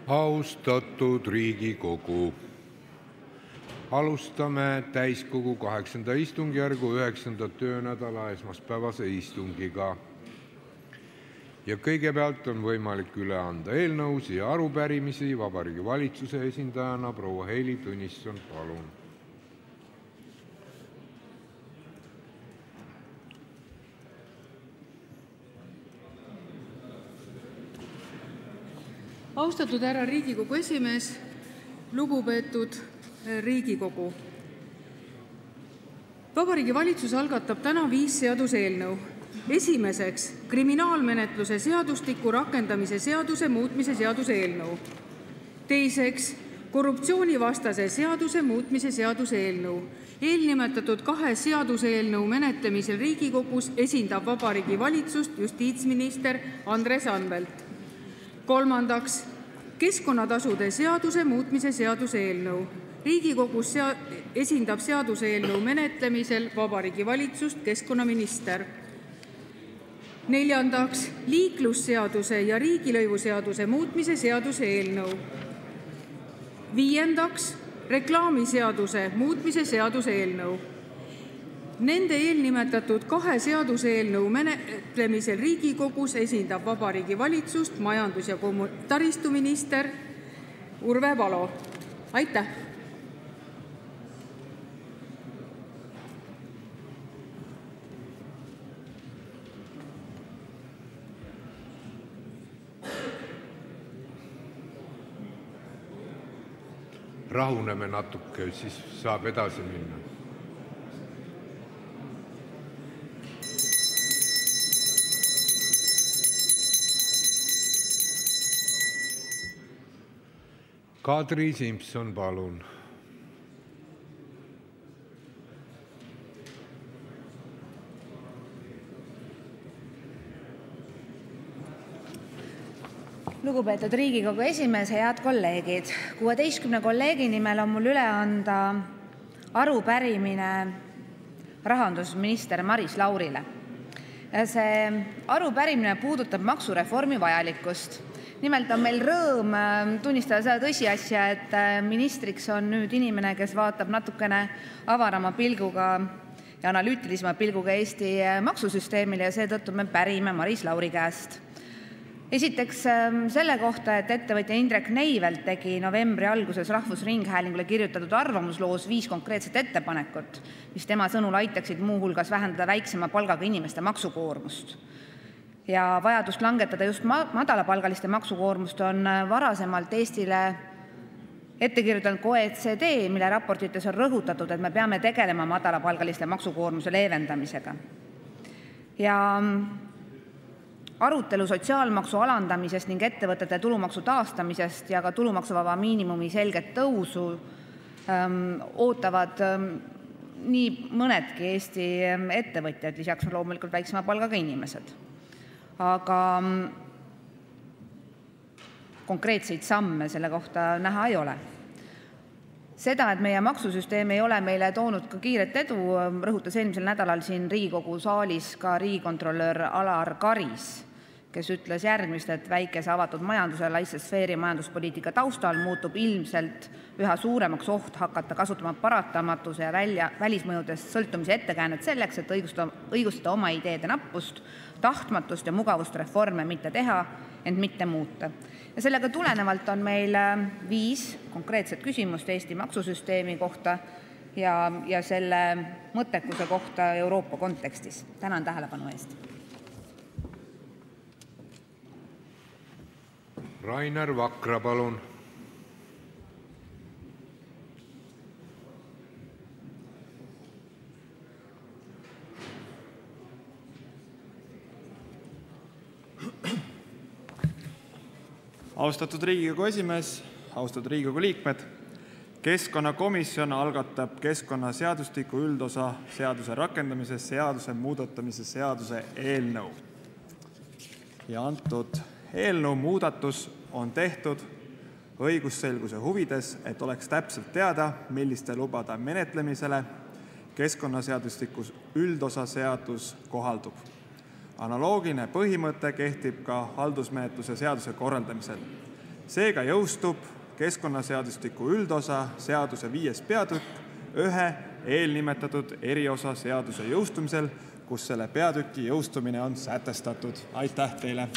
Austatud Riigikogu, alustame täiskogu 8. istungjärgu 9. töönädala esmaspäevase istungiga. Ja kõigepealt on võimalik üle anda eelnõusid ja arupärimisi. Vabariigi Valitsuse esindajana proua Heili Tõnisson, palun. Austatud härra Riigikogu esimees, lugupeetud Riigikogu. Vabariigi Valitsus algatab täna 5 seaduseelnõu. Esimeseks, kriminaalmenetluse seadustiku rakendamise seaduse muutmise seaduse eelnõu. Teiseks, korruptsioonivastase seaduse muutmise seaduse eelnõu. Eelnimetatud 2 seaduseelnõu menetlemisel Riigikogus esindab Vabariigi Valitsust justiitsminister Andres Anvelt. Kolmandaks, keskkonnatasude seaduse muutmise seaduse eelnõu. Riigikogus esindab seaduseelnõu menetlemisel Vabariigi Valitsust keskkonnaminister. Neljandaks, liiklusseaduse ja riigilõivuseaduse muutmise seaduse eelnõu. Viiendaks, reklaamiseaduse muutmise seaduse eelnõu. Nende eelnimetatud 2 seaduseelnõu menetlemisel Riigikogus esindab Vabariigi Valitsust majandus- ja taristuminister Urve Palo. Aitäh! Rahuneme natuke, siis saab edasi minna. Kadri Simson, palun. Lugupeetud Riigikogu esimees, head kolleegid. 16 kolleegi nimel on mul üle anda arupärimine rahandusminister Maris Laurile. See arupärimine puudutab maksureformi vajalikkust. Nimelt on meil rõõm tunnistada seda tõsiasja, et ministriks on nüüd inimene, kes vaatab natukene avarama pilguga ja analüütilisema pilguga Eesti maksusüsteemile ja seetõttu me pärime Maris Lauri käest. Esiteks selle kohta, et ettevõtja Indrek Neivelt tegi novembri alguses Rahvusringhäälingule kirjutatud arvamusloos 5 konkreetset ettepanekut, mis tema sõnul aitaksid muuhulgas vähendada väiksema palgaga inimeste maksukoormust. Ja vajadust langetada just madalapalgaliste maksukoormust on varasemalt Eestile ette kirjutanud ka OECD, mille raportites on rõhutatud, et me peame tegelema madalapalgaliste maksukoormuse leevendamisega. Ja arutelu sotsiaalmaksu alandamisest ning ettevõtete tulumaksu taastamisest ja ka tulumaksuvaba miinimumi selget tõusu ootavad nii mõnedki Eesti ettevõtjad, lisaks loomulikult väiksema palgaga inimesed. Aga konkreetseid samme selle kohta näha ei ole. Seda, et meie maksusüsteem ei ole meile toonud ka kiiret edu, rõhutas eelmisel nädalal siin Riigikogu saalis ka riigikontrolör Alar Karis, kes ütles järgmist, et väikese avatud majanduse laisse sfeeri majanduspoliitika taustal muutub ilmselt üha suuremaks oht hakata kasutama paratamatuse ja välismõjudest sõltumise ettekäänet selleks, et õigustada oma ideede nappust, tahtmatust ja mugavust reforme mitte teha, ent mitte muuta. Ja sellega tulenevalt on meil 5 konkreetset küsimust Eesti maksusüsteemi kohta ja selle mõttekuse kohta Euroopa kontekstis. Tänan tähelepanu eest. Rainer Vakra, palun. Austatud Riigikogu esimees, austatud Riigikogu liikmed, Keskkonnakomisjon algatab keskkonnaseadustiku üldosa seaduse rakendamise seaduse muudatamise seaduse eelnõu. Ja antud eelnõu muudatus on tehtud õigusselguse huvides, et oleks täpselt teada, milliste lubade menetlemisele keskkonnaseadustiku üldosa seadus kohaldub. Analoogiline põhimõte kehtib ka haldusmenetluse seaduse korraldamisel. Seega jõustub keskkonnaseadustiku üldosa seaduse 5. peatükk ühe eelnimetatud eriosa seaduse jõustumisel, kus selle peatüki jõustumine on sätestatud. Aitäh teile!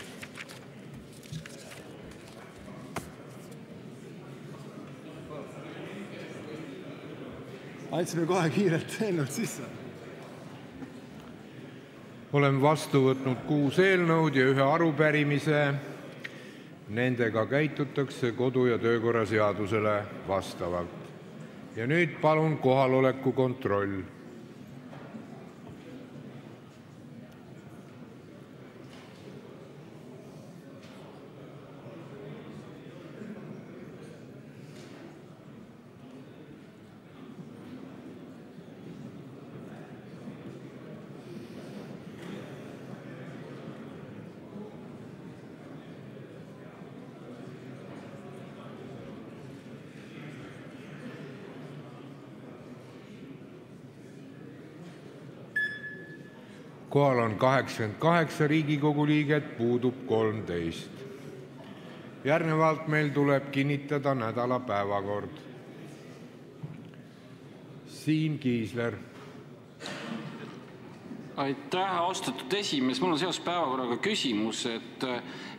Andsime kohe kiirelt eelnõud sisse. Oleme vastu võtnud 6 eelnõud ja 1 arupärimise. Nendega käitutakse kodu- ja töökorra seadusele vastavalt. Ja nüüd palun kohaloleku kontroll. Kohal on 88 Riigikogu liiget, puudub 13. Järgnevalt meil tuleb kinnitada nädala päevakord. Siim Kiisler. Aitäh, austatud esimees. Mul on seoses päevakorraga küsimus, et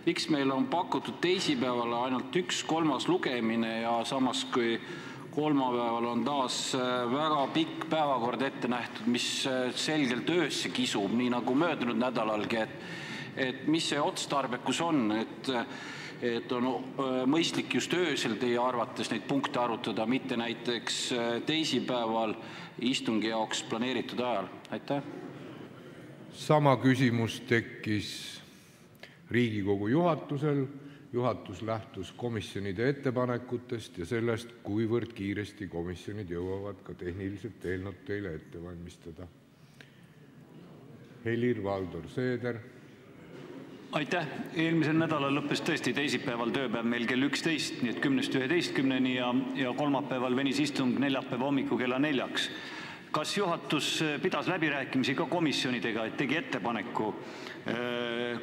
miks meil on pakutud teisipäevale ainult 1/3 lugemine ja samas kui kolmapäeval on taas väga pikk päevakord ette nähtud, mis selgelt öösse kisub, nii nagu möödunud nädalalgi, et mis see otstarbekus on, et on mõistlik just öösel teie arvates neid punkte arutada, mitte näiteks teisipäeval istungi jaoks planeeritud ajal? Aitäh. Sama küsimus tekkis Riigikogu juhatusel. Juhatus lähtus komisjonide ettepanekutest ja sellest, kuivõrd kiiresti komisjonid jõuavad ka tehniliselt eelnõud teile ette valmistada. Helir-Valdor Seeder. Aitäh. Eelmisel nädalal lõppes tõesti teisipäeval tööpäev meil kell 11, nii et 10-11 ja kolmapäeval venis istung neljapäeva hommiku kella 4-ks. Kas juhatus pidas läbirääkimisi ka komisjonidega, et tegi ettepaneku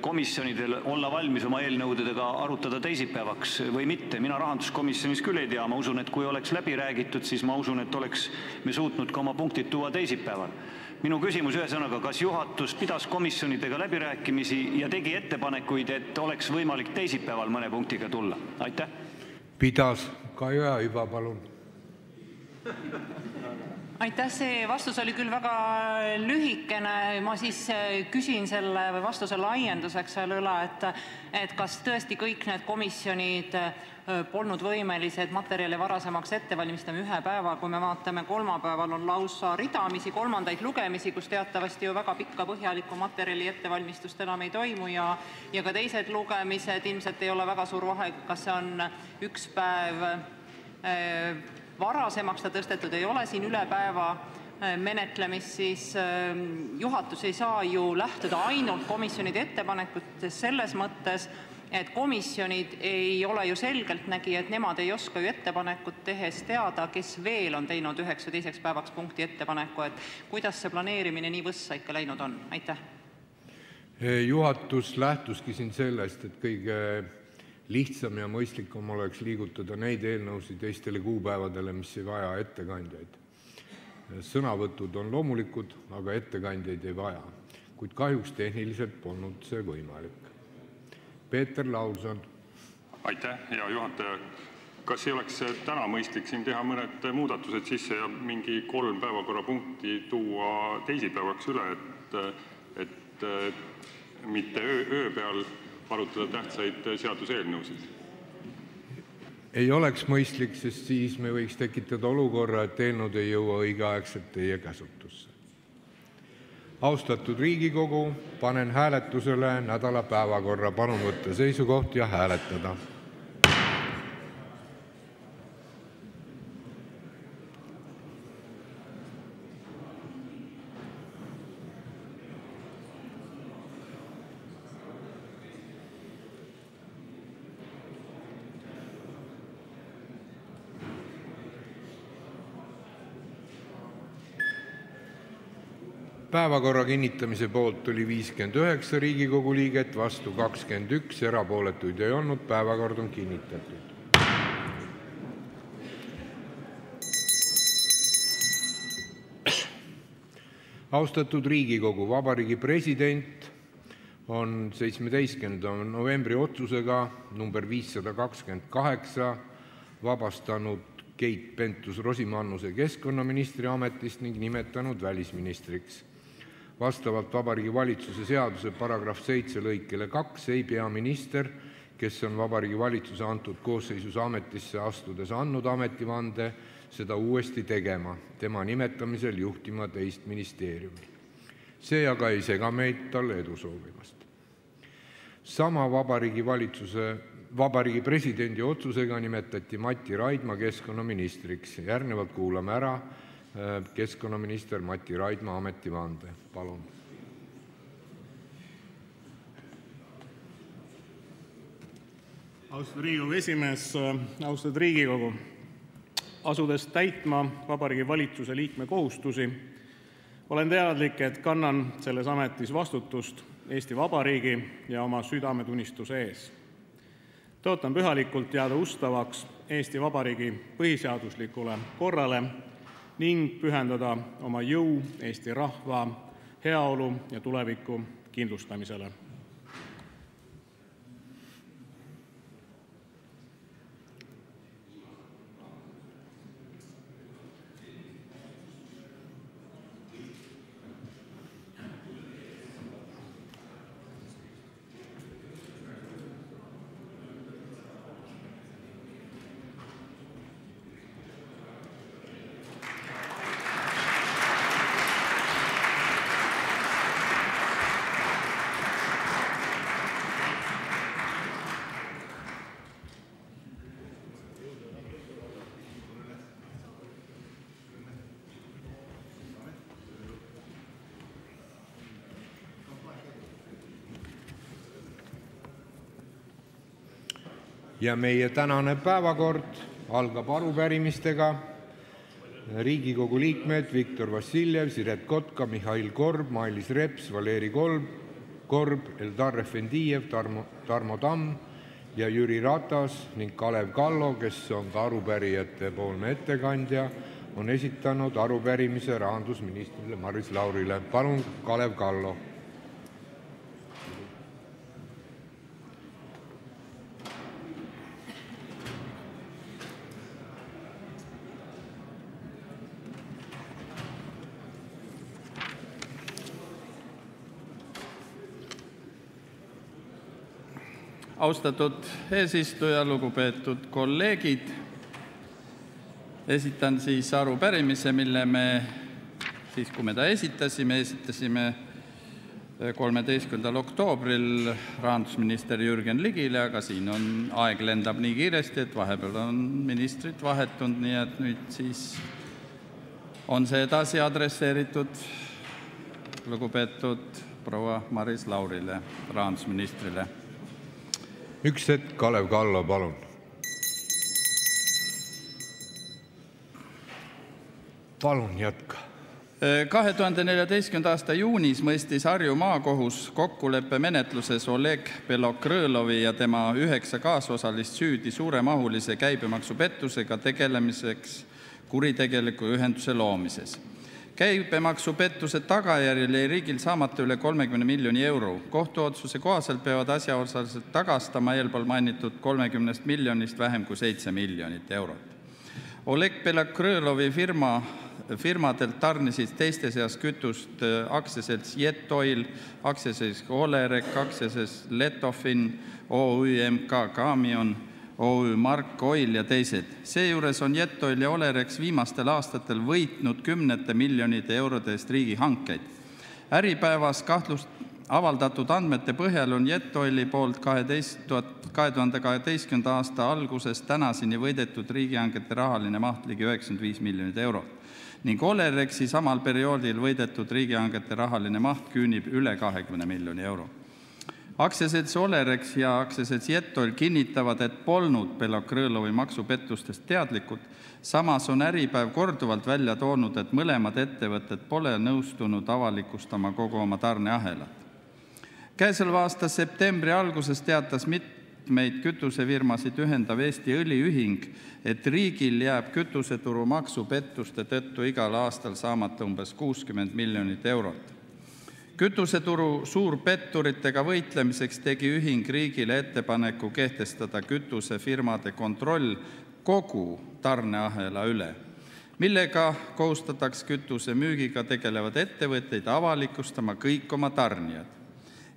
komisjonidel olla valmis oma eelnõudega arutada teisipäevaks või mitte? Mina rahanduskomisjonis küll ei tea. Ma usun, et kui oleks läbi räägitud, siis ma usun, et oleks me suutnud ka oma punktid tuua teisipäeval. Minu küsimus ühesõnaga, kas juhatus pidas komisjonidega läbirääkimisi ja tegi ettepanekuid, et oleks võimalik teisipäeval mõne punktiga tulla? Aitäh. Pidas. Kaja Iva, palun. Aitäh, see vastus oli küll väga lühikene. Ma siis küsin selle vastuse laienduseks selle üle, et kas tõesti kõik need komisjonid polnud võimelised materjali varasemaks ette valmistama ühe päeva, kui me vaatame, kolmapäeval on lausa ridamisi kolmandaid lugemisi, kus teatavasti ju väga pikka põhjalikku materjali ettevalmistust enam ei toimu ja ka teised lugemised ilmselt ei ole väga suur vahe, kas see on üks päev varasemaks ta tõstetud, ei ole siin üle päeva menetlemist, siis juhatus ei saa ju lähtuda ainult komisjonide ettepanekutest selles mõttes, et komisjonid ei ole ju selgeltnägijad, nemad ei oska ju ettepanekut tehes teada, kes veel on teinud üheks või teiseks päevaks punkti ettepaneku, et kuidas see planeerimine nii võssa ikka läinud on? Aitäh. Juhatus lähtuski siin sellest, et kõige lihtsam ja mõistlikum oleks liigutada neid eelnõusid teistele kuupäevadele, mis ei vaja ettekandjaid. Sõnavõtud on loomulikud, aga ettekandjaid ei vaja, kuid kahjuks tehniliselt polnud see võimalik. Peeter Laulson. Aitäh, hea juhataja. Kas ei oleks täna mõistlik siin teha mõned muudatused sisse ja mingi 3 päevakorrapunkti tuua teisipäevaks üle, et mitte öö peal arutada tähtsaid seaduseelnõusid? Ei oleks mõistlik, sest siis me võiks tekitada olukorra, et eelnõud ei jõua õigeaegselt teie käsutusse. Austatud Riigikogu, panen hääletusele nädala päevakorra. Palun võtta seisukoht ja hääletada. Päevakorra kinnitamise poolt oli 59 Riigikogu liiget, vastu 21, erapooletuid ei olnud. Päevakord on kinnitatud. Austatud Riigikogu, Vabariigi President on 17. novembri otsusega number 528 vabastanud Keit Pentus-Rosimannuse keskkonnaministri ametist ning nimetanud välisministriks. Vastavalt Vabariigi Valitsuse seaduse paragrahv 7 lõikele 2 ei pea minister, kes on Vabariigi Valitsuse antud koosseisus ametisse astudes andnud ametivande, seda uuesti tegema, tema nimetamisel juhtima teist ministeeriumi. See aga ei sega meid talle edu soovimast. Sama Vabariigi Presidendi otsusega nimetati Mati Raidma keskkonnaministriks. Järgnevalt kuulame ära keskkonnaminister Mati Raidma ametivande. Palun. Austatud Riigikogu esimees, austatud Riigikogu. Asudes täitma Vabariigi Valitsuse liikme kohustusi, olen teadlik, et kannan selles ametis vastutust Eesti Vabariigi ja oma südametunnistuse ees. Tõotan pühalikult jääda ustavaks Eesti Vabariigi põhiseaduslikule korrale ning pühendada oma jõu Eesti rahva heaolu ja tuleviku kindlustamisele. Ja meie tänane päevakord algab arupärimistega. Riigikogu liikmed Viktor Vassiljev, Siret Kotka, Mihhail Korb, Mailis Reps, Valeri Korb, Eldar Efendijev, Tarmo Tamm ja Jüri Ratas ning Kalev Kallo, kes on ka arupärijate poolne ettekandja, on esitanud arupärimise rahandusministrile Maris Laurile. Palun, Kalev Kallo. Austatud eesistuja, lugupeetud kolleegid, esitan siis arupärimise, mille me siis, kui me ta esitasime 13. oktoobril rahandusminister Jürgen Ligile, aga siin on aeg lendab nii kiiresti, et vahepeal on ministrid vahetunud, nii et nüüd siis on see edasi adresseeritud lugupeetud proua Maris Laurile, rahandusministrile. Üks hetk, Kalev Kallo, palun. Palun jätka. 2014. aasta juunis mõistis Harju maakohus kokkuleppe menetluses Oleg Belokrõlovi ja tema 9 kaasosalist süüdi suuremahulise käibemaksupettusega tegelemiseks kuritegeliku ühenduse loomises. Käibemaksupettuse tagajärjel jäi riigil saamata üle 30 miljoni euro. Kohtuotsuse kohaselt peavad asjaosalised tagastama eelpool mainitud 30 miljonist vähem kui 7 miljonit eurot. Oleg Belokrõlovi firmadelt tarnisid teiste seas kütust aktsiaselts Jetoil, aktsiaselts Olerek, aktsiaselts Letofin, OÜ MK Kamion, OÜ Mark Oil ja teised. Seejuures on Jetoil ja Olereks viimastel aastatel võitnud 10 miljonite eurode eest riigihankeid. Äripäevas avaldatud andmete põhjal on Jetoili poolt 2012. aasta algusest tänaseni võidetud riigihangete rahaline maht ligi 95 miljonit eurot ning Olereksi samal perioodil võidetud riigihangete rahaline maht küünib üle 20 miljoni euro. Aktsiaselts Olerex ja aktsiaselts Jetol kinnitavad, et polnud Belokõõlovi maksupettustest teadlikud. Samas on Äripäev korduvalt välja toonud, et mõlemad ettevõtted pole nõustunud avalikustama kogu oma tarneahelat. Käesoleva aasta septembri alguses teatas mitmeid kütusefirmasid ühendav Eesti Õliühing, et riigil jääb kütuseturu maksupettuste tõttu igal aastal saamata umbes 60 miljonit eurot. Kütuseturu suurpetturitega võitlemiseks tegi ühing riigile ettepaneku kehtestada kütusefirmade kontroll kogu tarneahela üle, millega kohustataks kütuse müügiga tegelevad ettevõtteid avalikustama kõik oma tarnijad.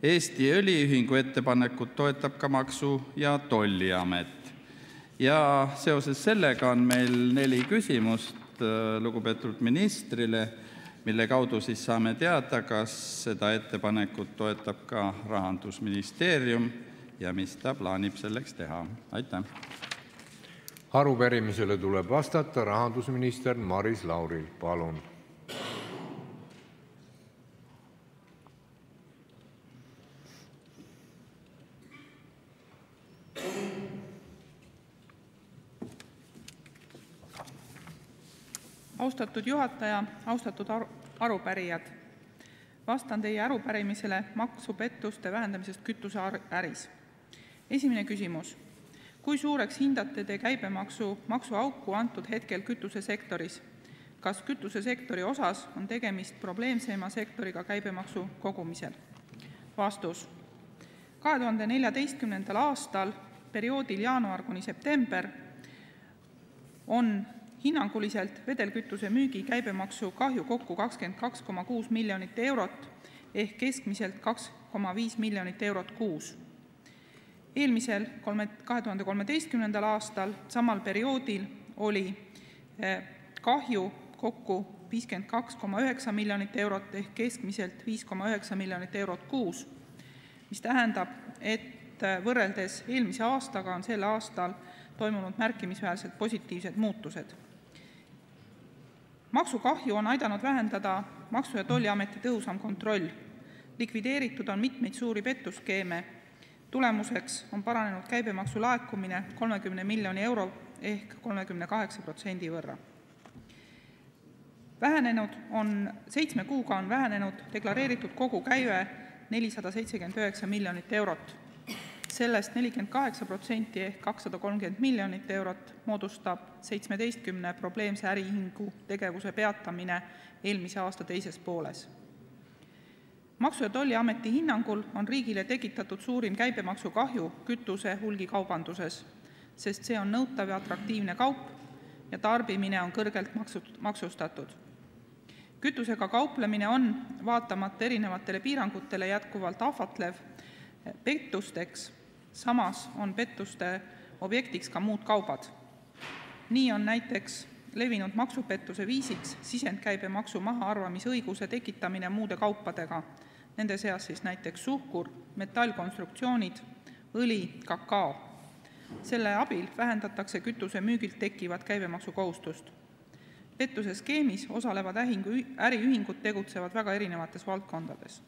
Eesti Õliühingu ettepanekut toetab ka Maksu- ja Tolliamet. Ja seoses sellega on meil 4 küsimust lugupeetud ministrile, mille kaudu siis saame teada, kas seda ettepanekut toetab ka Rahandusministeerium ja mis ta plaanib selleks teha. Aitäh! Arupärimisele tuleb vastata rahandusminister Maris Lauril. Palun! Austatud juhataja, austatud arupärijad. Vastan teie arupärimisele maksupettuste vähendamisest kütuseäris. Esimene küsimus. Kui suureks hindate te käibemaksu maksuauku antud hetkel kütusesektoris? Kas kütusesektori osas on tegemist probleemseima sektoriga käibemaksu kogumisel? Vastus. 2014. aastal perioodil jaanuar kuni september on hinnanguliselt vedelkütuse müügi käibemaksu kahju kokku 22,6 miljonit eurot ehk keskmiselt 2,5 miljonit eurot kuus. Eelmisel 2013. aastal samal perioodil oli kahju kokku 52,9 miljonit eurot ehk keskmiselt 5,9 miljonit eurot kuus, mis tähendab, et võrreldes eelmise aastaga on sel aastal toimunud märkimisväärselt positiivsed muutused. Maksukahju on aidanud vähendada Maksu- ja Tolliameti tõhusam kontroll. Likvideeritud on mitmeid suuri pettuskeeme. Tulemuseks on paranenud käibemaksu laekumine 30 miljoni euro ehk 38% võrra. 7 kuuga on vähenenud deklareeritud kogukäive 479 miljonit eurot. Sellest 48% ehk 230 miljonit eurot moodustab 17 probleemse äriühingu tegevuse peatamine eelmise aasta teises pooles. Maksu- ja Tolliameti hinnangul on riigile tekitatud suurim käibemaksukahju kütuse hulgikaubanduses, sest see on nõutav ja atraktiivne kaup ja tarbimine on kõrgelt maksustatud. Kütusega kauplemine on, vaatamata erinevatele piirangutele, jätkuvalt ahvatlev pettusteks, samas on pettuste objektiks ka muud kaubad. Nii on näiteks levinud maksupettuse viisiks sisendkäibemaksu mahaarvamisõiguse tekitamine muude kaupadega, nende seas siis näiteks suhkur, metallkonstruktsioonid, õli, kakao. Selle abil vähendatakse kütuse müügilt tekkivat käibemaksukohustust. Pettuse skeemis osalevad äriühingud tegutsevad väga erinevates valdkondades.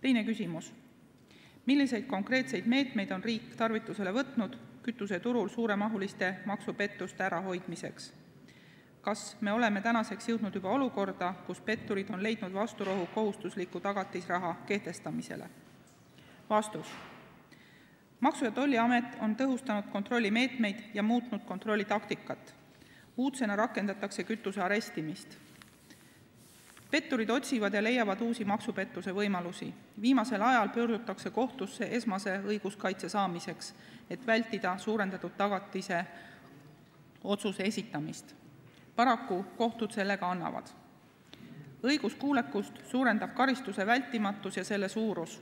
Teine küsimus. Milliseid konkreetseid meetmeid on riik tarvitusele võtnud kütuseturul suuremahuliste maksupettuste ärahoidmiseks? Kas me oleme tänaseks jõudnud juba olukorda, kus petturid on leidnud vasturohu kohustusliku tagatisraha kehtestamisele? Vastus. Maksu- ja Tolliamet on tõhustanud kontrollimeetmeid ja muutnud kontrollitaktikat. Uudsena rakendatakse kütuse arestimist. Petturid otsivad ja leiavad uusi maksupettuse võimalusi. Viimasel ajal pöördutakse kohtusse esmase õiguskaitse saamiseks, et vältida suurendatud tagatise otsuse esitamist. Paraku kohtud sellega annavad. Õiguskuulekust suurendab karistuse vältimatus ja selle suurus.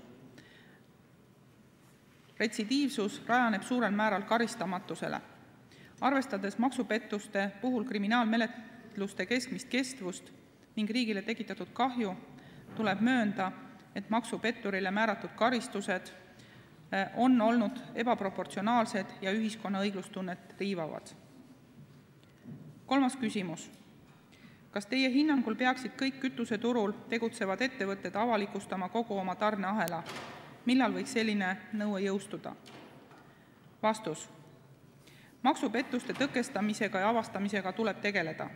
Retsidiivsus rajaneb suurel määral karistamatusele. Arvestades maksupettuste puhul kriminaalmenetluste keskmist kestvust ning riigile tekitatud kahju, tuleb möönda, et maksupetturile määratud karistused on olnud ebaproportsionaalsed ja ühiskonna õiglustunnet riivavad. 3. küsimus. Kas teie hinnangul peaksid kõik kütuseturul tegutsevad ettevõtted avalikustama kogu oma tarneahela Millal võiks selline nõue jõustuda? Vastus. Maksupettuste tõkestamisega ja avastamisega tuleb tegeleda.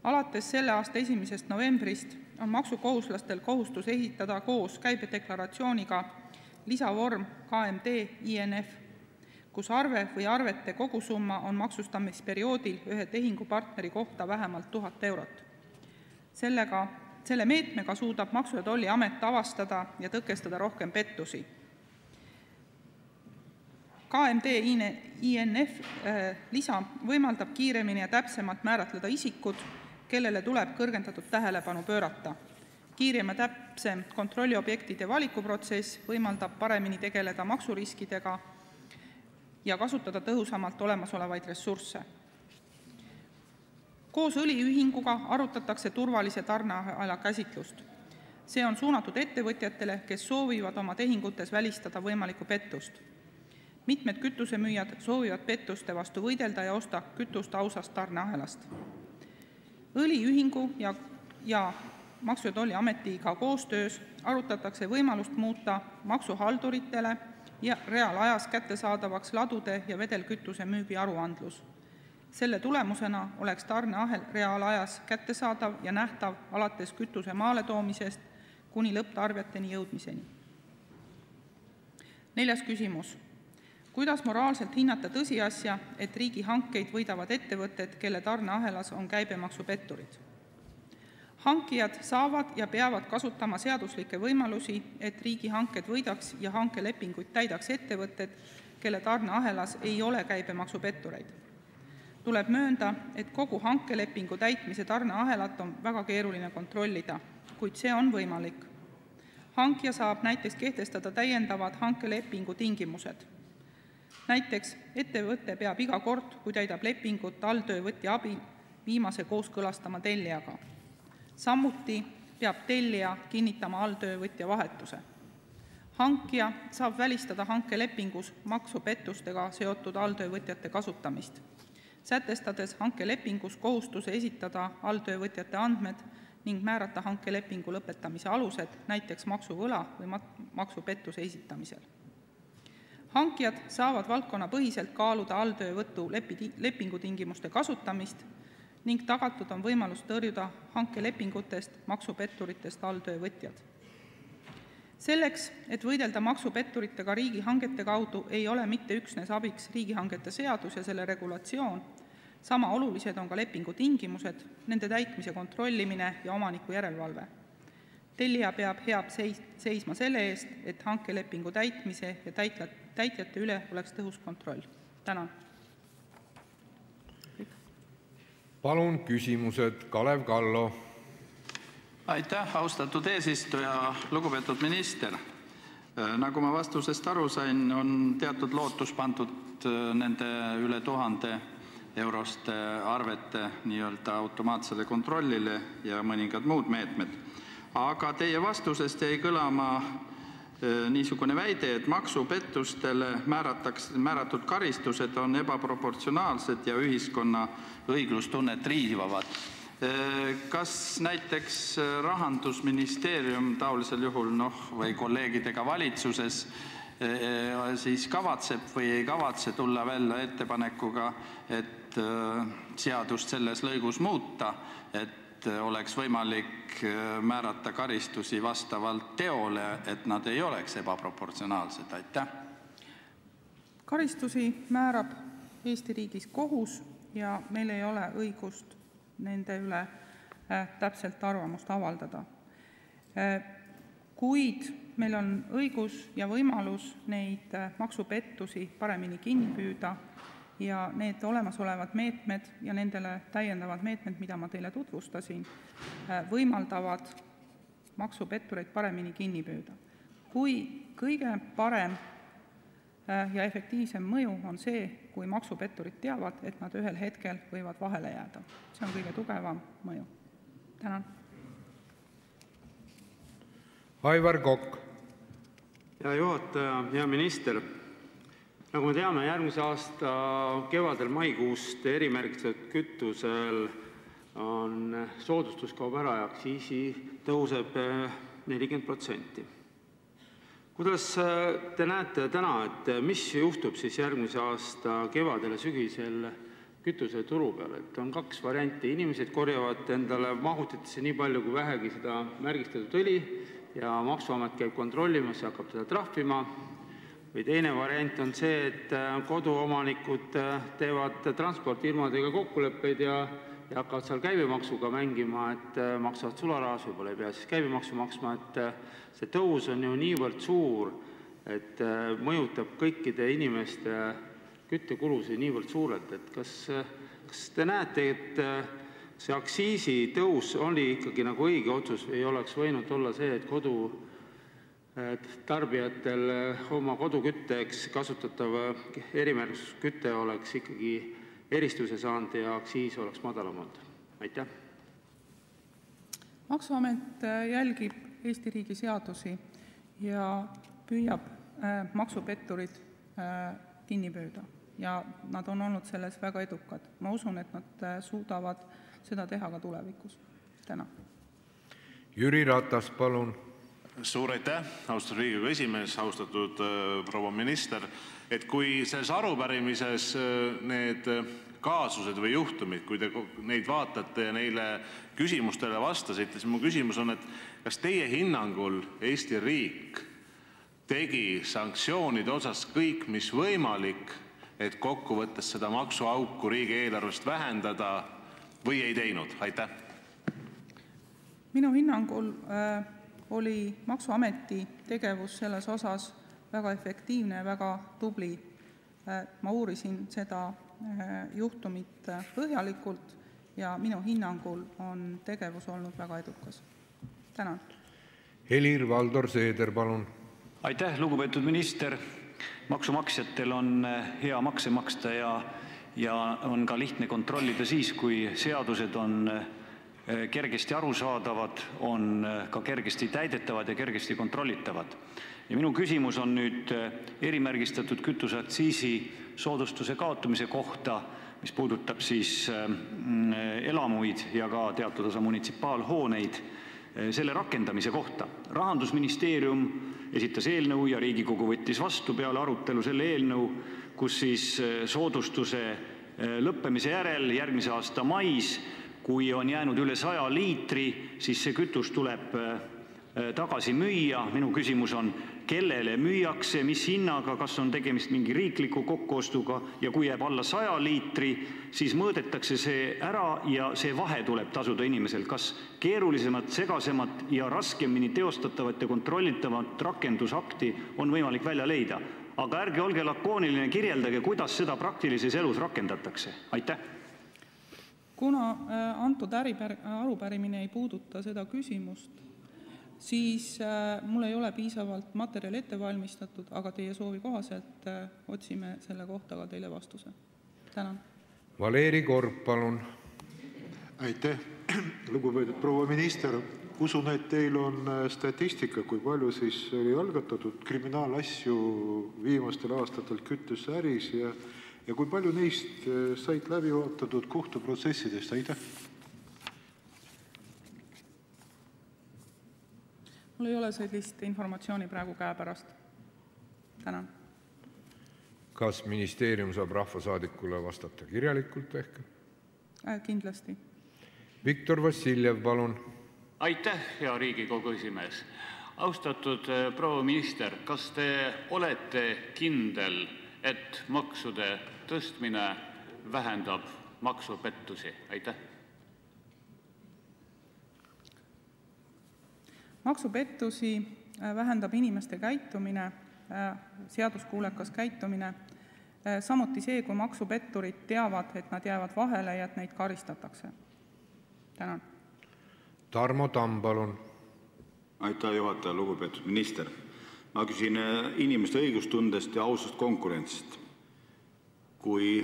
Alates selle aasta 1. novembrist on maksukohuslastel kohustus esitada koos käibedeklaratsiooniga lisavorm KMD INF, kus arve või arvete kogusumma on maksustamisperioodil ühe tehingupartneri kohta vähemalt 1000 eurot. Selle meetmega suudab Maksu- ja Tolliamet avastada ja tõkestada rohkem pettusi. KMD INF lisa võimaldab kiiremini ja täpsemalt määratleda isikud, kellele tuleb kõrgendatud tähelepanu pöörata. Kiirem ja täpsem kontrolliobjektide valikuprotsess võimaldab paremini tegeleda maksuriskidega ja kasutada tõhusamalt olemasolevaid ressursse. Koos õliühinguga arutatakse turvalise tarneahela käsitlust. See on suunatud ettevõtjatele, kes soovivad oma tehingutes välistada võimalikku pettust. Mitmed kütusemüüjad soovivad pettuste vastu võidelda ja osta kütust ausast tarneahelast. Õliühingu ja Maksu- ja Tolliametiga koostöös arutatakse võimalust muuta maksuhalduritele ja reaalajas kättesaadavaks ladude ja vedelkütuse müügi aruandlus. Selle tulemusena oleks tarneahel reaalajas kättesaadav ja nähtav alates kütuse maaletoomisest kuni lõpptarbijateni jõudmiseni. 4. küsimus. Kuidas moraalselt hinnata tõsiasja, et riigihankeid võidavad ettevõtted, kelle tarneahelas on käibemaksupetturid? Hankijad saavad ja peavad kasutama seaduslikke võimalusi, et riigihanked võidaks ja hankelepinguid täidaks ettevõtted, kelle tarneahelas ei ole käibemaksupettureid. Tuleb möönda, et kogu hankelepingu täitmise tarneahelat on väga keeruline kontrollida, kuid see on võimalik. Hankija saab näiteks kehtestada täiendavad hankelepingu tingimused. Näiteks ettevõte peab iga kord, kui täidab lepingut alltöövõtja abil, viimase kooskõlastama tellijaga. Samuti peab tellija kinnitama alltöövõtja vahetuse. Hankija saab välistada hankelepingus maksupettustega seotud alltöövõtjate kasutamist, sätestades hankelepingus kohustuse esitada alltöövõtjate andmed ning määrata hankelepingu lõpetamise alused, näiteks maksuvõla või maksupettuse esitamisel. Hankijad saavad valdkonnapõhiselt kaaluda alltöövõtu lepingutingimuste kasutamist ning tagatud on võimalus tõrjuda hankelepingutest maksupetturitest alltöövõtjad. Selleks, et võidelda maksupetturitega riigihangete kaudu, ei ole mitte üksnes abiks riigihangete seadus ja selle regulatsioon, sama olulised on ka lepingutingimused, nende täitmise kontrollimine ja omaniku järelevalve. Tellija peab heab seisma selle eest, et hankelepingu täitmise ja täitjate üle oleks tõhus kontroll. Tänan. Palun küsimused, Kalev Kallo. Aitäh, austatud eesistuja, lugupeetud minister. Nagu ma vastusest aru sain, on teatud lootus pandud nende üle 1000 euroste arvete nii-öelda automaatsele kontrollile ja mõningad muud meetmed. Aga teie vastusest jäi kõlama niisugune väide, et maksupettustele määratud karistused on ebaproportsionaalsed ja ühiskonna õiglustunnet riivavad. Kas näiteks Rahandusministeerium taolisel juhul või kolleegidega valitsuses siis kavatseb või ei kavatse tulla välja ettepanekuga, et seadust selles lõigus muuta, et oleks võimalik määrata karistusi vastavalt teole, et nad ei oleks ebaproportsionaalsed? Aitäh! Karistusi määrab Eesti riigis kohus ja meil ei ole õigust nende üle täpselt arvamust avaldada. Kuid meil on õigus ja võimalus neid maksupettusi paremini kinni püüda ja need olemasolevad meetmed ja nendele täiendavad meetmed, mida ma teile tutvustasin, võimaldavad maksupettureid paremini kinni püüda. Kui kõige parem ja efektiivsem mõju on see, kui maksupetturid teavad, et nad ühel hetkel võivad vahele jääda. See on kõige tugevam mõju. Tänan. Aivar Kokk. Hea juhataja, hea minister. Nagu me teame, järgmise aasta kevadel maikuust erimärgistatud kütusel on soodustus kaob ära ja aktsiisi tõuseb 40%. Kuidas te näete täna, et mis juhtub siis järgmise aasta kevadel ja sügisel kütuseturu peal? Et on kaks varianti. Inimesed korjavad endale mahutitesse nii palju kui vähegi seda märgistatud õli ja Maksuamet käib kontrollimas ja hakkab teda trahvima. Või teine variant on see, et koduomanikud teevad transpordifirmadega kokkuleppeid ja hakkavad seal käibemaksuga mängima, et maksavad sularahas, võib-olla ei pea siis käibemaksu maksma, et see tõus on ju niivõrd suur, et mõjutab kõikide inimeste küttekulusid niivõrd suurelt, et kas te näete, et see aktsiisitõus oli ikkagi nagu õige otsus või oleks võinud olla see, et tarbijatel oma kodukütteks kasutatav erimärgistusküte oleks ikkagi eristuse saanud ja aktsiis oleks madalam olnud? Aitäh! Maksuamet jälgib Eesti riigi seadusi ja püüab maksupetturid kinni püüda ja nad on olnud selles väga edukad. Ma usun, et nad suudavad seda teha ka tulevikus. Täna. Jüri Ratas, palun. Suur aitäh, austatud Riigikogu esimees, austatud proua minister. Et kui selles arupärimises need kaasused või juhtumid, kui te neid vaatate ja neile küsimustele vastasite, siis mu küsimus on, et kas teie hinnangul Eesti riik tegi sanktsioonide osas kõik, mis võimalik, et kokkuvõttes seda maksuauku riigieelarvest vähendada või ei teinud? Aitäh! Minu hinnangul oli Maksuameti tegevus selles osas väga efektiivne ja väga tubli. Ma uurisin seda juhtumit põhjalikult ja minu hinnangul on tegevus olnud väga edukas. Tänan. Helir-Valdor Seeder, palun. Aitäh, lugupeetud minister. Maksumaksjatel on hea makse maksta ja on ka lihtne kontrollida siis, kui seadused on kergesti arusaadavad, on ka kergesti täidetavad ja kergesti kontrollitavad. Ja minu küsimus on nüüd erimärgistatud kütuseaktsiisi soodustuse kaotamise kohta, mis puudutab siis elamuid ja ka teatud osa munitsipaalhooneid, selle rakendamise kohta. Rahandusministeerium esitas eelnõu ja Riigikogu võttis vastu peale arutelu selle eelnõu, kus siis soodustuse lõppemise järel järgmise aasta mais, kui on jäänud üle 100 liitri, siis see kütus tuleb tagasi müüa. Minu küsimus on, kellele müüakse, mis hinnaga, kas on tegemist mingi riikliku kokkuostuga ja kui jääb alla 100 liitri, siis mõõdetakse see ära ja see vahe tuleb tasuda inimesel. Kas keerulisemat, segasemat ja raskemini teostatavat ja kontrollitavat rakendusakti on võimalik välja leida? Aga ärge olge lakooniline, kirjeldage, kuidas seda praktilises elus rakendatakse. Aitäh! Kuna antud arupärimine ei puuduta seda küsimust, siis mul ei ole piisavalt materjali ette valmistatud, aga teie soovi kohaselt otsime selle kohta ka teile vastuse. Tänan. Valeri Korb, palun. Aitäh, lugupeetud proua minister. Usun, et teil on statistika, kui palju siis oli algatatud kriminaalasju viimastel aastatel kütuseäris ja kui palju neist said läbi vaatatud kohtuprotsessidest? Aitäh! Mul ei ole sellist informatsiooni praegu käepärast. Tänan. Kas ministeerium saab rahvasaadikule vastata kirjalikult ehk? Kindlasti. Viktor Vassiljev, palun. Aitäh, hea Riigikogu esimees. Austatud proua minister, kas te olete kindel, et maksude tõstmine vähendab maksupettusi? Aitäh. Maksupettusi vähendab inimeste käitumine, seaduskuulekas käitumine, samuti see, kui maksupetturid teavad, et nad jäävad vahele ja et neid karistatakse. Tänan. Tarmo Tamm, palun. Aitäh, juhataja, lugupeetud minister. Ma küsin inimeste õigustundest ja ausast konkurentsist. Kui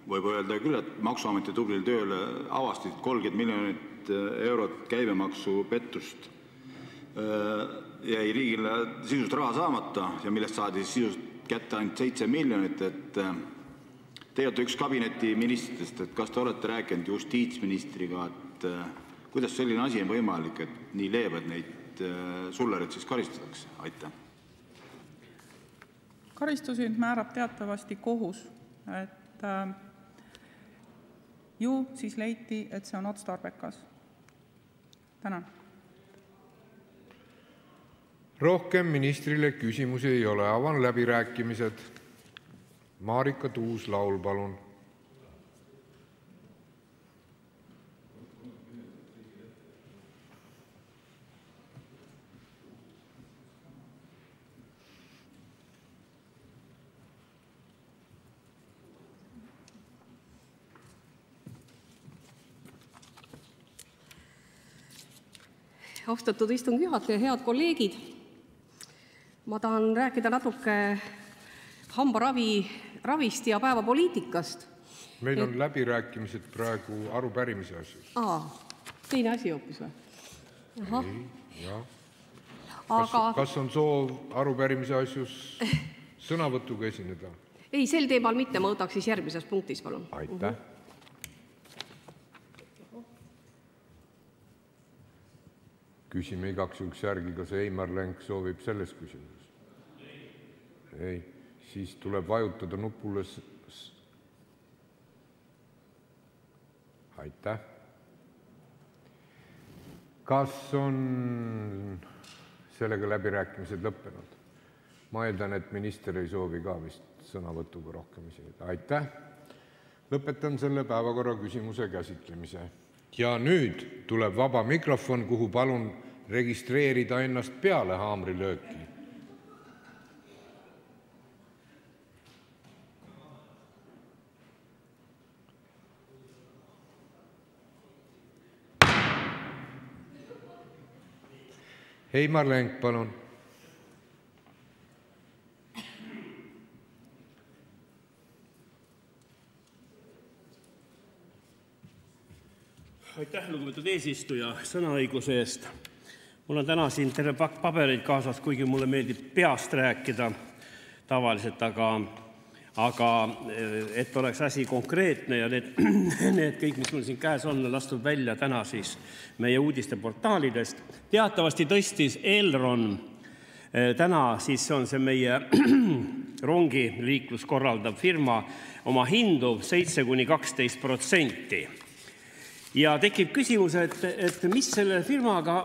võib öelda küll, et Maksuameti tublil tööle avastasid 30 miljonit eurot käibemaksupettust, jäi riigile sisust raha saamata ja millest saadi sisust kätte ainult 7 miljonit, et te olete üks kabineti ministritest, et kas te olete rääkinud justiitsministriga, et kuidas selline asi on võimalik, et nii leebed neid sullerid siis karistatakse? Aitäh. Karistusi määrab teatavasti kohus, et ju siis leiti, et see on otstarbekas. Tänan. Rohkem ministrile küsimusi ei ole. Avan läbirääkimised. Marika Tuus-Laul, palun. Austatud istungi juhataja, head kolleegid! Ma tahan rääkida natuke hambaravist ja päevapoliitikast. Meil on läbirääkimised praegu arupärimise asjus. Teine asi hoopis või? Ja. Kas on soov arupärimise asjus sõnavõtuga esineda? Ei, sel teemal mitte, ma võtaks siis järgmises punktis, palun. Aitäh. Küsime igaks juhuks järgi, kas Eimar Lenk soovib selles küsimuses? Ei. Siis tuleb vajutada nupule. Aitäh. Kas on sellega läbirääkimised lõppenud? Ma eeldan, et minister ei soovi ka vist sõnavõtuga rohkem esineda. Aitäh. Lõpetan selle päevakorra küsimuse käsitlemise. Ja nüüd tuleb vaba mikrofon, kuhu palun registreerida ennast peale haamrilööki. Eimar Lenk, palun. Aitäh, lugupeetud eesistuja, sõnaõiguse eest. Mul on täna siin terve pakk pabereid kaasas, kuigi mulle meeldib peast rääkida tavaliselt, aga et oleks asi konkreetne ja need kõik, mis mul siin käes on lastud välja täna siis meie uudisteportaalidest. Teatavasti tõstis Elron täna, siis on see meie rongiliiklus korraldav firma, oma hindu 7–12%. Ja tekib küsimus, et mis selle firmaga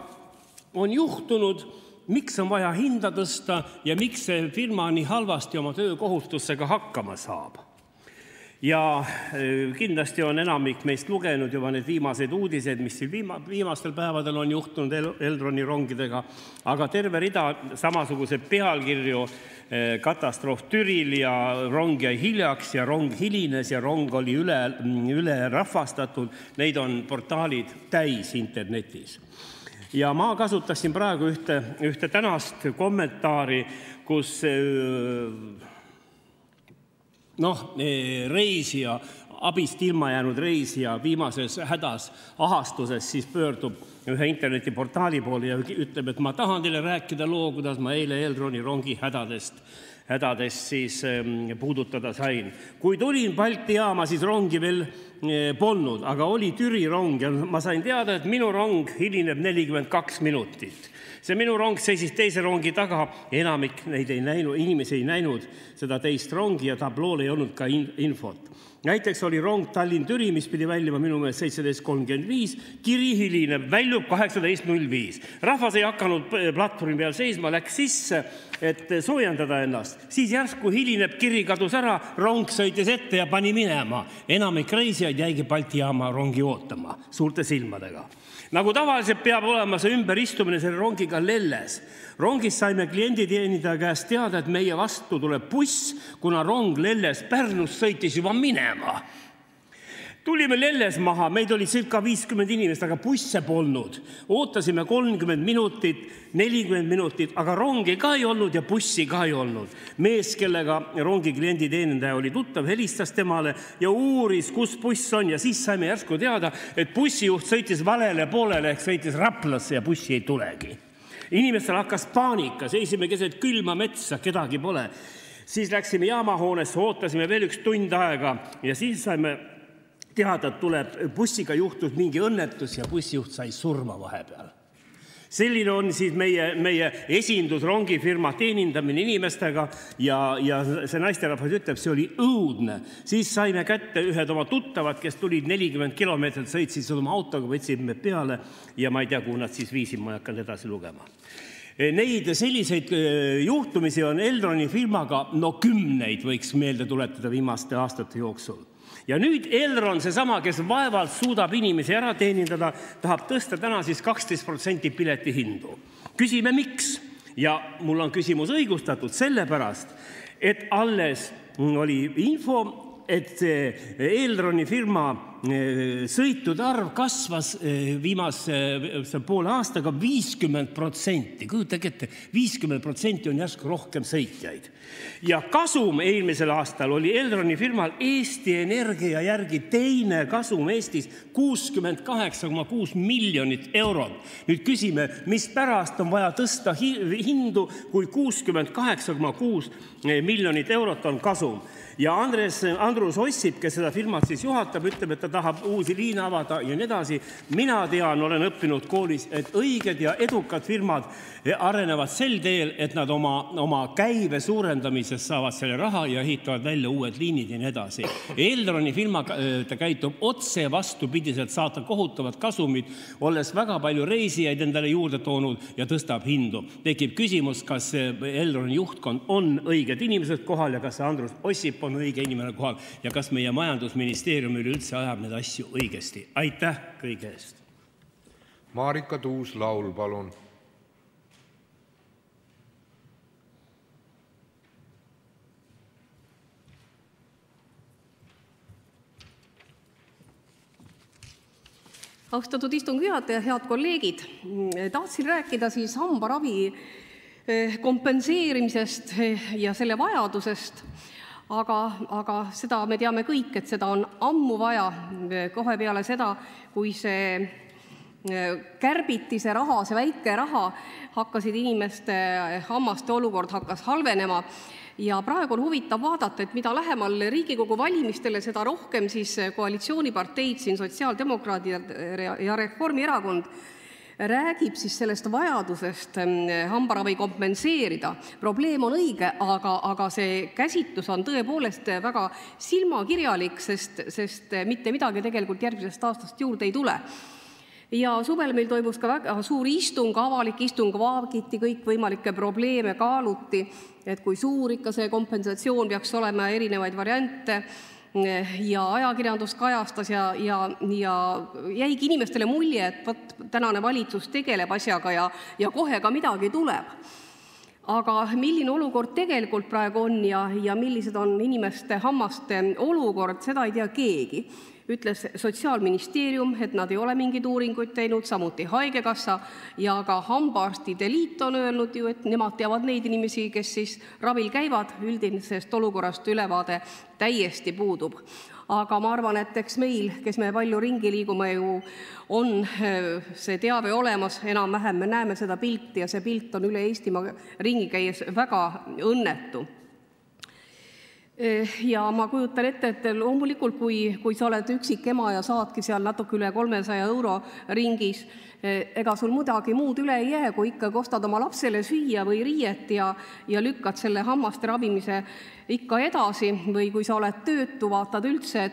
on juhtunud, miks on vaja hinda tõsta ja miks see firma nii halvasti oma töökohustusega hakkama saab. Ja kindlasti on enamik meist lugenud juba need viimaseid uudiseid, mis viimastel päevadel on juhtunud Elroni rongidega, aga terve rida samasuguse pealkirju, katastroof Türil ja rong jäi hiljaks ja rong hilines ja rong oli üle rahvastatud, neid on portaalid täis internetis. Ja ma kasutaksin praegu ühte tänast kommentaari, kus reisija, abist ilma jäänud reisija viimases hädas ahastuses siis pöördub ühe internetiportaali poole ja ütleb, et ma tahan teile rääkida loo, kuidas ma eile Elroni rongi hädadest siis puudutada sain. Kui tulin Balti jaama, siis rongi veel polnud, aga oli Türi rong ja ma sain teada, et minu rong hilineb 42 minutit. See minu rong seisis teise rongi taga, enamik inimesi ei näinud seda teist rongi ja tablool ei olnud ka infot. Näiteks oli rong Tallinn-Türi, mis pidi väljuma minu meelest 17.35, kiri hilineb, väljub 18.05. Rahvas ei hakanud platvormi peal seisma, läks sisse, et soojendada ennast. Siis järsku hilineb, kiri kadus ära, rong sõitis ette ja pani minema. Enamik reisijaid jäigi Balti jaama rongi ootama suurte silmadega. Nagu tavaliselt peab olema see ümberistumine selle rongiga Lelles. Rongis saime klienditeenindaja käest teada, et meie vastu tuleb buss, kuna rong Lelles Pärnus sõitis juba minema. Tulime Lelles maha, meid oli circa 50 inimest, aga busse polnud. Ootasime 30 minutit, 40 minutit, aga rongi ka ei olnud ja bussi ka ei olnud. Mees, kellega rongi klienditeenindaja oli tuttav, helistas temale ja uuris, kus buss on ja siis saime järsku teada, et bussijuht sõitis valele poolele ehk sõitis Raplasse ja bussi ei tulegi. Inimestel hakkas paanika, seisime keset külma metsa, kedagi pole. Siis läksime jaamahoonesse, ootasime veel üks tund aega ja siis saime teada, et tuleb bussiga juhtus mingi õnnetus ja bussijuht sai surma vahepeal. Selline on siis meie esindus rongifirma teenindamine inimestega ja see naisterahvas ütleb, see oli õudne. Siis saime kätte ühed oma tuttavad, kes tulid 40 kilomeetrit, sõitsid oma autoga, võtsid me peale ja ma ei tea, kuhu nad siis viisid, ma ei hakanud edasi lugema. Neid selliseid juhtumisi on Elroni firmaga kümneid võiks meelde tuletada viimaste aastate jooksul. Ja nüüd Elron, seesama, kes vaevalt suudab inimesi ära teenindada, tahab tõsta täna siis 12% piletihindu. Küsime miks? Ja mul on küsimus õigustatud sellepärast, et alles oli info, et Elroni firma sõitude arv kasvas viimase poole aastaga 50%. Kujutage ette, 50% on järsku rohkem sõitjaid. Ja kasum eelmisel aastal oli Elroni firmal Eesti Energia järgi teine kasum Eestis 68,6 miljonit eurot. Nüüd küsime, mis pärast on vaja tõsta hindu, kui 68,6 miljonit eurot on kasum. Ja Andrus Ossip, kes seda firmat siis juhatab, ütleb, et ta tahab uusi liine avada ja nii edasi. Mina tean, olen õppinud koolis, et õiged ja edukad firmad arenevad sel teel, et nad oma käive suurendamises saavad selle raha ja ehitavad välja uued liinid ja nii edasi. Elroni firma ta käitub otse vastupidiselt, saata kohutavad kasumid, olles väga palju reisijaid endale juurde toonud ja tõstab hindu. Tekib küsimus, kas Elroni juhtkond on õiged inimesed kohal ja kas Andrus Ossip on õige inimene kohal ja kas meie majandusministeerium üleüldse ajab need asju õigesti. Aitäh kõige eest. Marika Tuus-Laul, palun. Austatud istungi juhataja, head kolleegid. Tahtsin rääkida siis hambaravi kompenseerimisest ja selle vajadusest, aga seda me teame kõik, et seda on ammu vaja kohe peale seda, kui see kärbiti see raha, see väike raha, hakkasid inimeste hammaste olukord hakkas halvenema. Ja praegu on huvitav vaadata, et mida lähemal Riigikogu valimistele, seda rohkem siis koalitsiooniparteid, siin sotsiaaldemokraadid ja Reformierakond räägib siis sellest vajadusest hambaravi kompenseerida. Probleem on õige, aga see käsitlus on tõepoolest väga silmakirjalik, sest mitte midagi tegelikult järgmisest aastast juurde ei tule. Ja suvel meil toimus ka väga suur istung, avalik istung, vaagiti kõik võimalikke probleeme, kaaluti, et kui suur ikka see kompensatsioon peaks olema, erinevaid variante ja ajakirjandus kajastas ja jäigi inimestele mulje, et tänane valitsus tegeleb asjaga ja kohe ka midagi tuleb. Aga milline olukord tegelikult praegu on ja millised on inimeste hammaste olukord, seda ei tea keegi. Ütles Sotsiaalministeerium, et nad ei ole mingid uuringuid teinud, samuti Haigekassa ja ka Hambaarstide Liit on öelnud ju, et nemad teavad neid inimesi, kes siis ravil käivad, üldisest olukorrast ülevaade täiesti puudub. Aga ma arvan, et eks meil, kes me palju ringi liigume ju, on see teave olemas, enam-vähem me näeme seda pilti ja see pilt on üle Eestimaa ringi käies väga õnnetu. Ja ma kujutan ette, et loomulikult, kui sa oled üksik ema ja saadki seal natuke üle 300 euro ringis, ega sul midagi muud üle ei jää, kui ikka kostad oma lapsele süüa või riiet ja lükkad selle hammaste ravimise ikka edasi või kui sa oled töötu, vaatad üldse,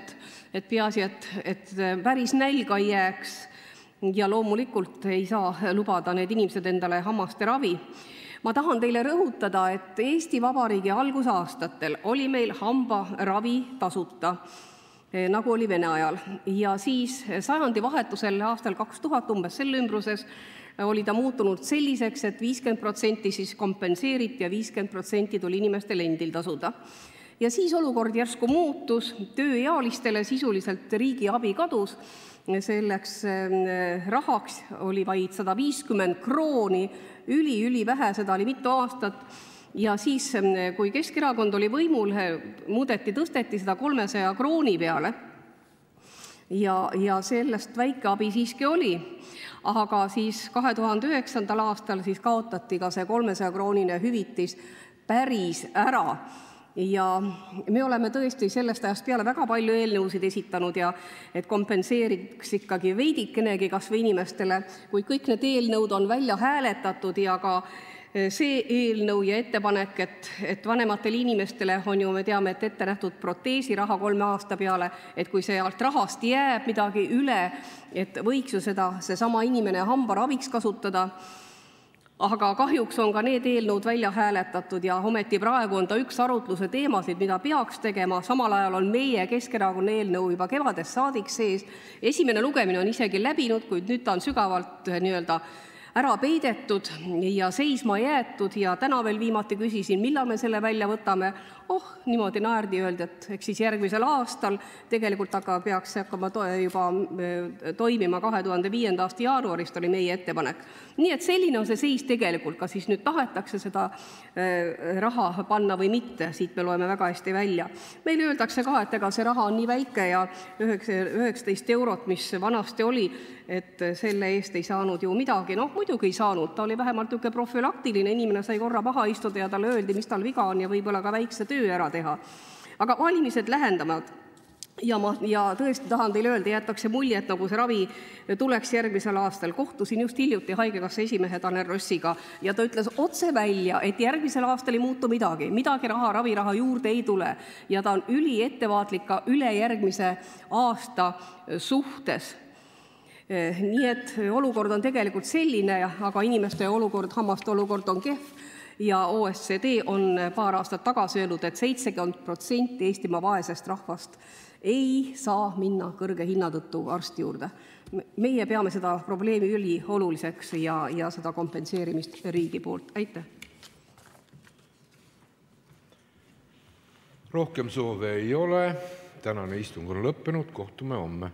et peaasi, et päris nälga ei jääks ja loomulikult ei saa lubada need inimesed endale hammaste ravi. Ma tahan teile rõhutada, et Eesti Vabariigi algusaastatel oli meil hambaravi tasuta, nagu oli Vene ajal. Ja siis sajandi vahetusel aastal 2000 umbes selle ümbruses oli ta muutunud selliseks, et 50% siis kompenseeriti ja 50% tuli inimestel endil tasuda. Ja siis olukord järsku muutus, tööealistele sisuliselt riigi abi kadus, selleks rahaks oli vaid 150 krooni, üli vähe, seda oli mitu aastat. Ja siis, kui Keskerakond oli võimul, tõsteti seda 300 krooni peale. Ja sellest väike abi siiski oli. Aga siis 2009. aastal siis kaotati ka see 300 kroonine hüvitis päris ära. ja me oleme tõesti sellest ajast peale väga palju eelnõusid esitanud ja et kompenseeriks ikkagi veidikenegi kas või inimestele, kui kõik need eelnõud on välja hääletatud ja ka see eelnõu ja ettepanek, et vanematel inimestele on ju, me teame, et ette nähtud proteesiraha 3 aasta peale, et kui sealt rahast jääb midagi üle, et võiks ju seda seesama inimene hambaraviks kasutada, aga kahjuks on ka need eelnõud välja hääletatud ja ometi praegu on ta üks arutluse teemasid, mida peaks tegema. Samal ajal on meie Keskerakonna eelnõu juba kevadest saadik sees. Esimene lugemine on isegi läbinud, kuid nüüd ta on sügavalt nii-öelda ära peidetud ja seisma jäetud ja täna veel viimati küsisin, millal me selle välja võtame. Niimoodi naerdi öeldi, et eks siis järgmisel aastal tegelikult peaks hakkama juba toimima 2005. aasta jaanuarist oli meie ettepanek. Nii et selline on see seis tegelikult, kas siis nüüd tahetakse seda raha panna või mitte, siit me loeme väga hästi välja. Meile öeldakse ka, et ega see raha on nii väike ja 19 eurot, mis vanasti oli, et selle eest ei saanud ju midagi. Muidugi ei saanud, ta oli vähemalt niisugune profülaktiline, inimene sai korra maha istuda ja talle öeldi, mis tal viga on ja võib-olla ka väikse töö ära teha. Aga valimised lähendavad ja tõesti tahan teile öelda, jätakse mulje, et nagu see ravi tuleks järgmisel aastal. Kohtusin just hiljuti haigekassa esimehe Tanel Rossiga ja ta ütles otse välja, et järgmisel aastal ei muutu midagi raviraha juurde ei tule ja ta on üli ettevaatlik ka ülejärgmise aasta suhtes. Nii et olukord on tegelikult selline, aga inimeste olukord, hammaste olukord on kehv ja OSCD on paar aastat tagasi öelnud, et 70% Eestimaa vaesest rahvast ei saa minna kõrge hinna tõttu arsti juurde. Meie peame seda probleemi üli oluliseks ja seda kompenseerimist riigi poolt. Aitäh! Rohkem soove ei ole. Tänane istung on lõppenud. Kohtume homme.